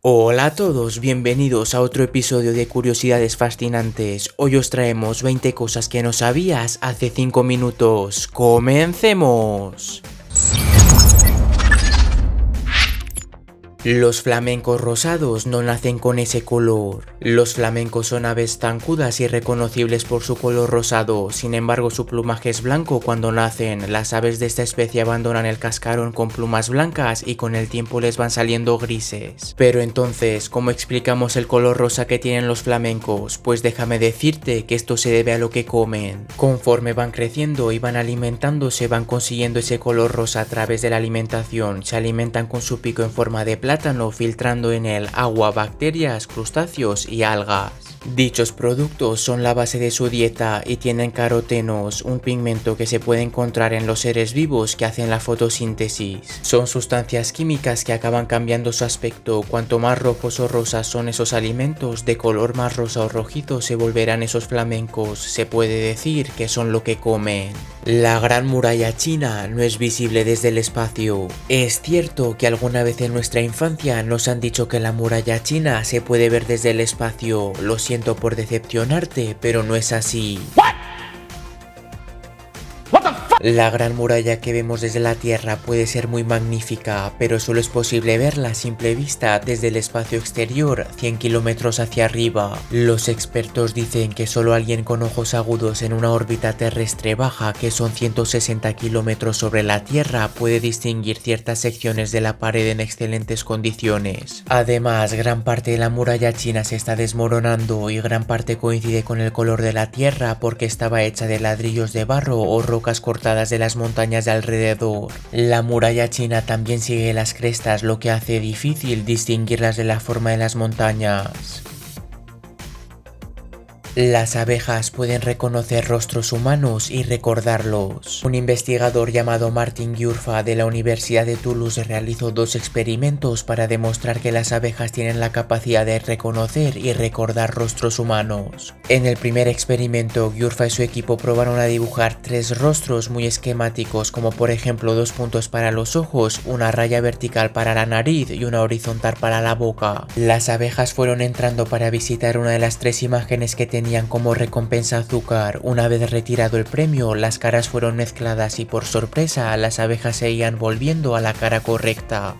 Hola a todos, bienvenidos a otro episodio de Curiosidades Fascinantes. Hoy os traemos 20 cosas que no sabías hace 5 minutos. ¡Comencemos! Los flamencos rosados no nacen con ese color. Los flamencos son aves zancudas y reconocibles por su color rosado, sin embargo su plumaje es blanco cuando nacen. Las aves de esta especie abandonan el cascarón con plumas blancas y con el tiempo les van saliendo grises. Pero entonces, ¿cómo explicamos el color rosa que tienen los flamencos? Pues déjame decirte que esto se debe a lo que comen. Conforme van creciendo y van alimentándose, van consiguiendo ese color rosa a través de la alimentación. Se alimentan con su pico en forma de plátano, filtrando en él agua, bacterias, crustáceos y algas. Dichos productos son la base de su dieta y tienen carotenos, un pigmento que se puede encontrar en los seres vivos que hacen la fotosíntesis. Son sustancias químicas que acaban cambiando su aspecto. Cuanto más rojos o rosas son esos alimentos, de color más rosa o rojizo se volverán esos flamencos. Se puede decir que son lo que comen. La Gran Muralla China no es visible desde el espacio. Es cierto que alguna vez en nuestra infancia nos han dicho que la muralla china se puede ver desde el espacio. Lo siento por decepcionarte, pero no es así. La Gran Muralla que vemos desde la Tierra puede ser muy magnífica, pero solo es posible verla a simple vista desde el espacio exterior, 100 kilómetros hacia arriba. Los expertos dicen que solo alguien con ojos agudos en una órbita terrestre baja, que son 160 kilómetros sobre la Tierra, puede distinguir ciertas secciones de la pared en excelentes condiciones. Además, gran parte de la muralla china se está desmoronando y gran parte coincide con el color de la Tierra porque estaba hecha de ladrillos de barro o rocas cortadas de las montañas de alrededor. La muralla china también sigue las crestas, lo que hace difícil distinguirlas de la forma de las montañas. Las abejas pueden reconocer rostros humanos y recordarlos. Un investigador llamado Martin Gyurfa de la Universidad de Toulouse realizó 2 experimentos para demostrar que las abejas tienen la capacidad de reconocer y recordar rostros humanos. En el primer experimento, Gyurfa y su equipo probaron a dibujar 3 rostros muy esquemáticos, como por ejemplo 2 puntos para los ojos, una raya vertical para la nariz y una horizontal para la boca. Las abejas fueron entrando para visitar una de las 3 imágenes que tenían como recompensa azúcar. Una vez retirado el premio, las caras fueron mezcladas y por sorpresa las abejas seguían volviendo a la cara correcta.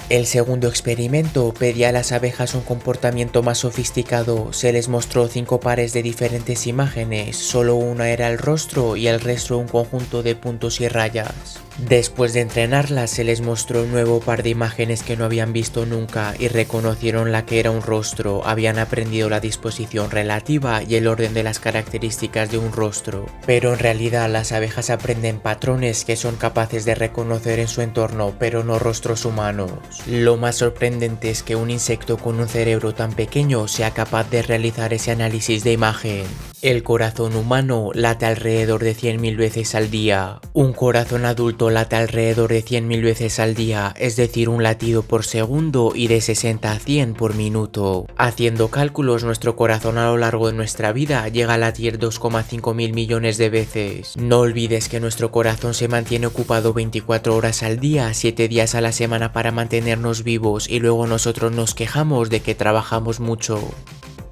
El segundo experimento pedía a las abejas un comportamiento más sofisticado. Se les mostró 5 pares de diferentes imágenes, solo una era el rostro y el resto un conjunto de puntos y rayas. Después de entrenarlas se les mostró un nuevo par de imágenes que no habían visto nunca y reconocieron la que era un rostro. Habían aprendido la disposición relativa y el orden de las características de un rostro. Pero en realidad las abejas aprenden patrones que son capaces de reconocer en su entorno, pero no rostros humanos. Lo más sorprendente es que un insecto con un cerebro tan pequeño sea capaz de realizar ese análisis de imagen. El corazón humano late alrededor de 100.000 veces al día. Un corazón adulto late alrededor de 100.000 veces al día, es decir, un latido por segundo y de 60 a 100 por minuto. Haciendo cálculos, nuestro corazón a lo largo de nuestra vida llega a latir 2,5 mil millones de veces. No olvides que nuestro corazón se mantiene ocupado 24 horas al día, 7 días a la semana para mantenernos vivos y luego nosotros nos quejamos de que trabajamos mucho.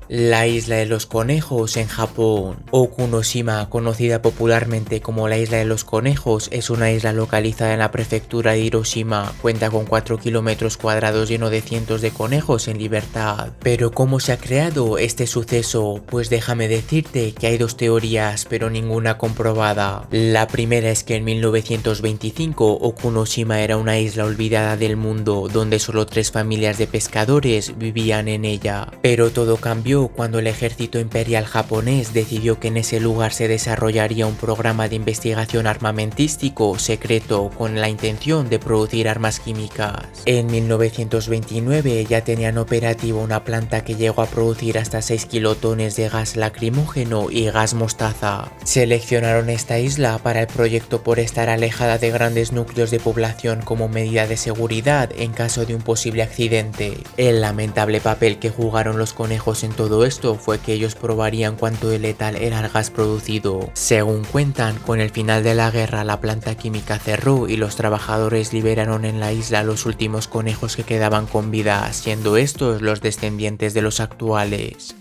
La isla de los conejos en Japón. Okunoshima, conocida popularmente como la isla de los conejos, es una isla localizada en la prefectura de Hiroshima. Cuenta con 4 kilómetros cuadrados lleno de cientos de conejos en libertad. Pero ¿cómo se ha creado este suceso? Pues déjame decirte que hay 2 teorías, pero ninguna comprobada. La primera es que en 1925 Okunoshima era una isla olvidada del mundo, donde solo 3 familias de pescadores vivían en ella. Pero todo cambió cuando el ejército imperial japonés decidió que en ese lugar se desarrollaría un programa de investigación armamentístico secreto con la intención de producir armas químicas. En 1929 ya tenían operativo una planta que llegó a producir hasta 6 kilotones de gas lacrimógeno y gas mostaza. Seleccionaron esta isla para el proyecto por estar alejada de grandes núcleos de población como medida de seguridad en caso de un posible accidente. El lamentable papel que jugaron los conejos en todo todo esto fue que ellos probarían cuánto de letal era el gas producido. Según cuentan, con el final de la guerra la planta química cerró y los trabajadores liberaron en la isla los últimos conejos que quedaban con vida, siendo estos los descendientes de los actuales.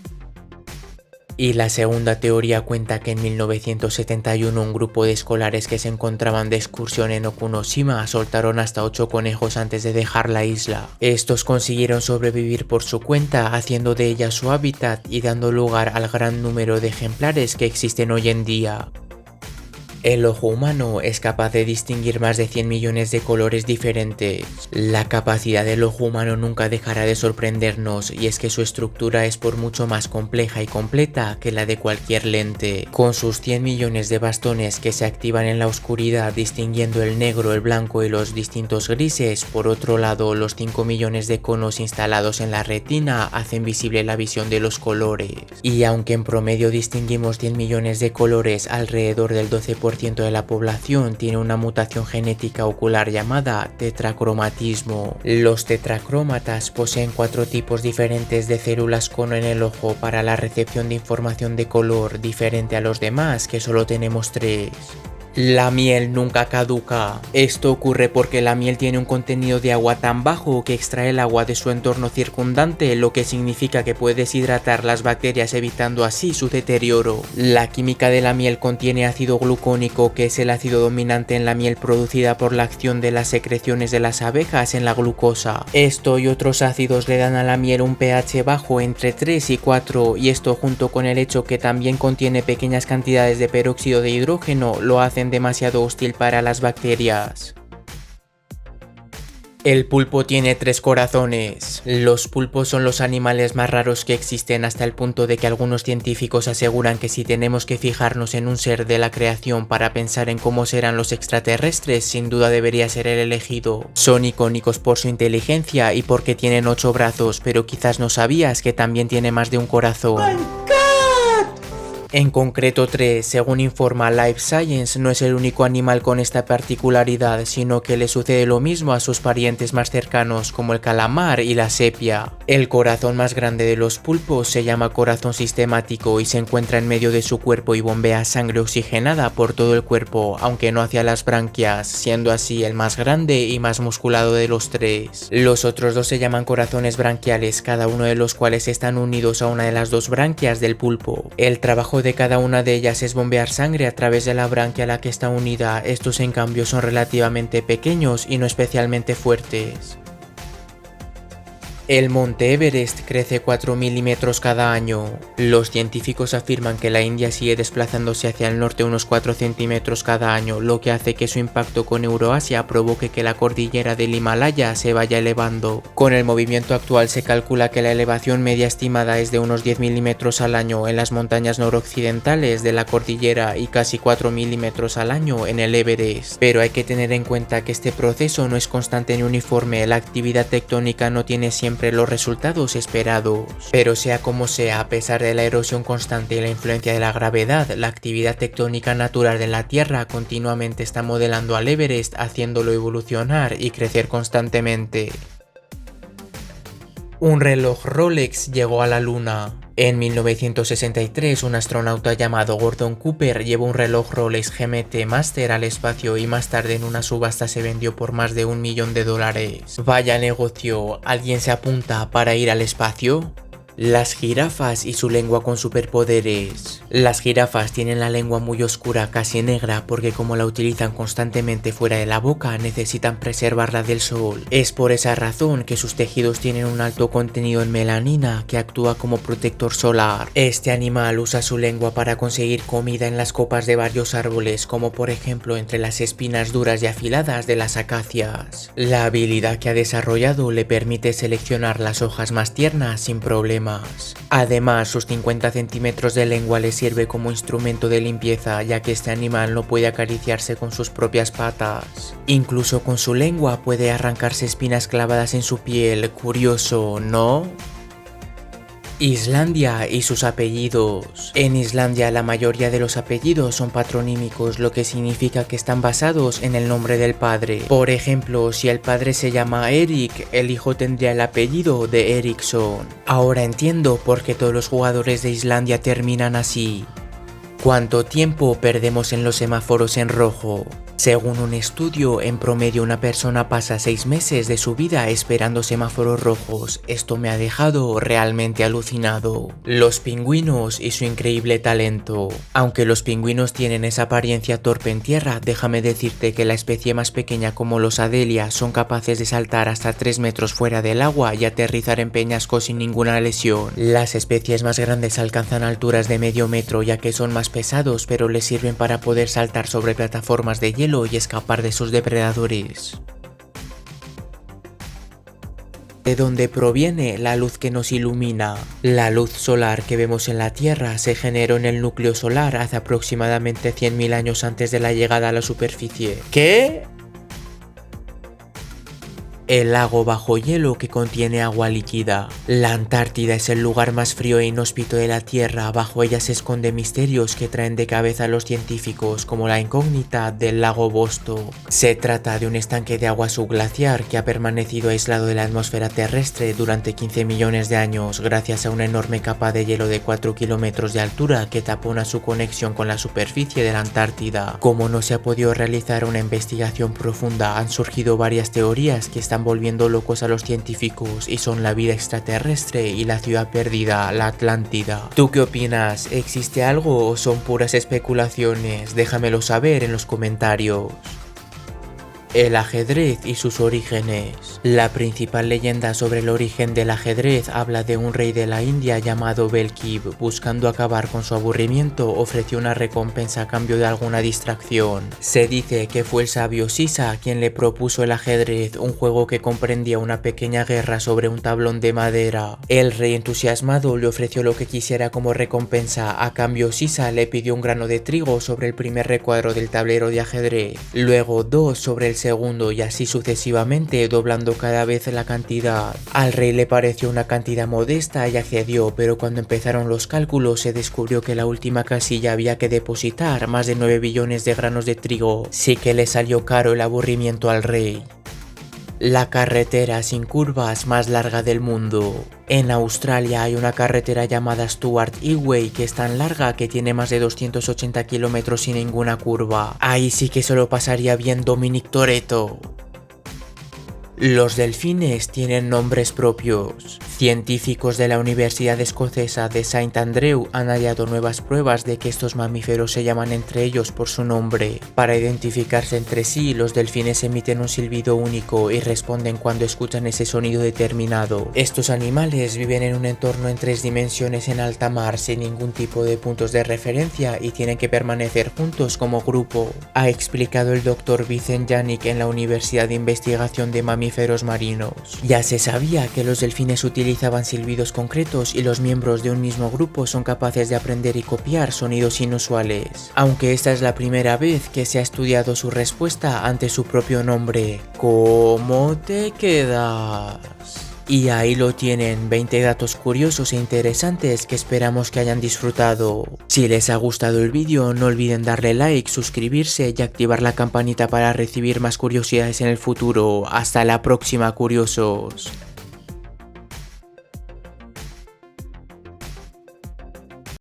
Y la segunda teoría cuenta que en 1971 un grupo de escolares que se encontraban de excursión en Okunoshima soltaron hasta 8 conejos antes de dejar la isla. Estos consiguieron sobrevivir por su cuenta, haciendo de ella su hábitat y dando lugar al gran número de ejemplares que existen hoy en día. El ojo humano es capaz de distinguir más de 100 millones de colores diferentes. La capacidad del ojo humano nunca dejará de sorprendernos, y es que su estructura es por mucho más compleja y completa que la de cualquier lente. Con sus 100 millones de bastones que se activan en la oscuridad distinguiendo el negro, el blanco y los distintos grises, por otro lado los 5 millones de conos instalados en la retina hacen visible la visión de los colores. Y aunque en promedio distinguimos 100 millones de colores, alrededor del 12% de la población tiene una mutación genética ocular llamada tetracromatismo. Los tetracrómatas poseen 4 tipos diferentes de células cono en el ojo para la recepción de información de color, diferente a los demás que solo tenemos 3. La miel nunca caduca. Esto ocurre porque la miel tiene un contenido de agua tan bajo que extrae el agua de su entorno circundante, lo que significa que puede deshidratar las bacterias evitando así su deterioro. La química de la miel contiene ácido glucónico, que es el ácido dominante en la miel producida por la acción de las secreciones de las abejas en la glucosa. Esto y otros ácidos le dan a la miel un pH bajo entre 3 y 4, y esto junto con el hecho que también contiene pequeñas cantidades de peróxido de hidrógeno lo hacen demasiado hostil para las bacterias. El pulpo tiene 3 corazones. Los pulpos son los animales más raros que existen, hasta el punto de que algunos científicos aseguran que si tenemos que fijarnos en un ser de la creación para pensar en cómo serán los extraterrestres, sin duda debería ser el elegido. Son icónicos por su inteligencia y porque tienen 8 brazos, pero quizás no sabías que también tiene más de un corazón. En concreto 3, según informa Life Science, no es el único animal con esta particularidad, sino que le sucede lo mismo a sus parientes más cercanos como el calamar y la sepia. El corazón más grande de los pulpos se llama corazón sistemático y se encuentra en medio de su cuerpo y bombea sangre oxigenada por todo el cuerpo, aunque no hacia las branquias, siendo así el más grande y más musculado de los 3. Los otros 2 se llaman corazones branquiales, cada uno de los cuales están unidos a una de las 2 branquias del pulpo. El trabajo de cada una de ellas es bombear sangre a través de la branquia a la que está unida. Estos en cambio son relativamente pequeños y no especialmente fuertes. El monte Everest crece 4 milímetros cada año. Los científicos afirman que la India sigue desplazándose hacia el norte unos 4 centímetros cada año, lo que hace que su impacto con Euroasia provoque que la cordillera del Himalaya se vaya elevando. Con el movimiento actual se calcula que la elevación media estimada es de unos 10 milímetros al año en las montañas noroccidentales de la cordillera y casi 4 milímetros al año en el Everest. Pero hay que tener en cuenta que este proceso no es constante ni uniforme, la actividad tectónica no tiene siempre los resultados esperados. Pero sea como sea, a pesar de la erosión constante y la influencia de la gravedad, la actividad tectónica natural de la Tierra continuamente está modelando al Everest, haciéndolo evolucionar y crecer constantemente. Un reloj Rolex llegó a la Luna. En 1963, un astronauta llamado Gordon Cooper llevó un reloj Rolex GMT Master al espacio y más tarde en una subasta se vendió por más de $1 millón. Vaya negocio, ¿alguien se apunta para ir al espacio? Las jirafas y su lengua con superpoderes. Las jirafas tienen la lengua muy oscura, casi negra, porque como la utilizan constantemente fuera de la boca, necesitan preservarla del sol. Es por esa razón que sus tejidos tienen un alto contenido en melanina que actúa como protector solar. Este animal usa su lengua para conseguir comida en las copas de varios árboles, como por ejemplo entre las espinas duras y afiladas de las acacias. La habilidad que ha desarrollado le permite seleccionar las hojas más tiernas sin problema. Además, sus 50 centímetros de lengua le sirve como instrumento de limpieza, ya que este animal no puede acariciarse con sus propias patas. Incluso con su lengua puede arrancarse espinas clavadas en su piel. Curioso, ¿no? Islandia y sus apellidos. En Islandia la mayoría de los apellidos son patronímicos, lo que significa que están basados en el nombre del padre. Por ejemplo, si el padre se llama Erik, el hijo tendría el apellido de Eriksson. Ahora entiendo por qué todos los jugadores de Islandia terminan así. ¿Cuánto tiempo perdemos en los semáforos en rojo? Según un estudio, en promedio una persona pasa 6 meses de su vida esperando semáforos rojos. Esto me ha dejado realmente alucinado. Los pingüinos y su increíble talento. Aunque los pingüinos tienen esa apariencia torpe en tierra, déjame decirte que la especie más pequeña como los Adelia son capaces de saltar hasta 3 metros fuera del agua y aterrizar en peñascos sin ninguna lesión. Las especies más grandes alcanzan alturas de medio metro ya que son más pesados, pero les sirven para poder saltar sobre plataformas de hielo y escapar de sus depredadores. ¿De dónde proviene la luz que nos ilumina? La luz solar que vemos en la Tierra se generó en el núcleo solar hace aproximadamente 100.000 años antes de la llegada a la superficie. ¿Qué? El lago bajo hielo que contiene agua líquida. La Antártida es el lugar más frío e inhóspito de la Tierra. Bajo ella se esconden misterios que traen de cabeza a los científicos, como la incógnita del lago Vostok. Se trata de un estanque de agua subglaciar que ha permanecido aislado de la atmósfera terrestre durante 15 millones de años gracias a una enorme capa de hielo de 4 kilómetros de altura que tapona su conexión con la superficie de la Antártida. Como no se ha podido realizar una investigación profunda, han surgido varias teorías que están volviendo locos a los científicos y son la vida extraterrestre y la ciudad perdida, la Atlántida. ¿Tú qué opinas? ¿Existe algo o son puras especulaciones? Déjamelo saber en los comentarios. El ajedrez y sus orígenes. La principal leyenda sobre el origen del ajedrez habla de un rey de la India llamado Belkib. Buscando acabar con su aburrimiento, ofreció una recompensa a cambio de alguna distracción. Se dice que fue el sabio Sisa quien le propuso el ajedrez, un juego que comprendía una pequeña guerra sobre un tablón de madera. El rey entusiasmado le ofreció lo que quisiera como recompensa. A cambio, Sisa le pidió un grano de trigo sobre el primer recuadro del tablero de ajedrez, luego 2 sobre el segundo y así sucesivamente, doblando cada vez la cantidad. Al rey le pareció una cantidad modesta y accedió, pero cuando empezaron los cálculos se descubrió que la última casilla había que depositar más de 9 billones de granos de trigo. Sí que le salió caro el aburrimiento al rey. La carretera sin curvas más larga del mundo. En Australia hay una carretera llamada Stuart Highway que es tan larga que tiene más de 280 kilómetros sin ninguna curva. Ahí sí que solo pasaría bien Dominic Toretto. Los delfines tienen nombres propios. Científicos de la Universidad Escocesa de St Andrew han hallado nuevas pruebas de que estos mamíferos se llaman entre ellos por su nombre. Para identificarse entre sí, los delfines emiten un silbido único y responden cuando escuchan ese sonido determinado. Estos animales viven en un entorno en 3 dimensiones en alta mar sin ningún tipo de puntos de referencia y tienen que permanecer juntos como grupo, ha explicado el Dr. Vincent Janik en la Universidad de Investigación de Mamíferos Marinos. Ya se sabía que los delfines utilizaban silbidos concretos y los miembros de un mismo grupo son capaces de aprender y copiar sonidos inusuales, aunque esta es la primera vez que se ha estudiado su respuesta ante su propio nombre. ¿Cómo te quedas? Y ahí lo tienen, 20 datos curiosos e interesantes que esperamos que hayan disfrutado. Si les ha gustado el vídeo, no olviden darle like, suscribirse y activar la campanita para recibir más curiosidades en el futuro. Hasta la próxima, curiosos.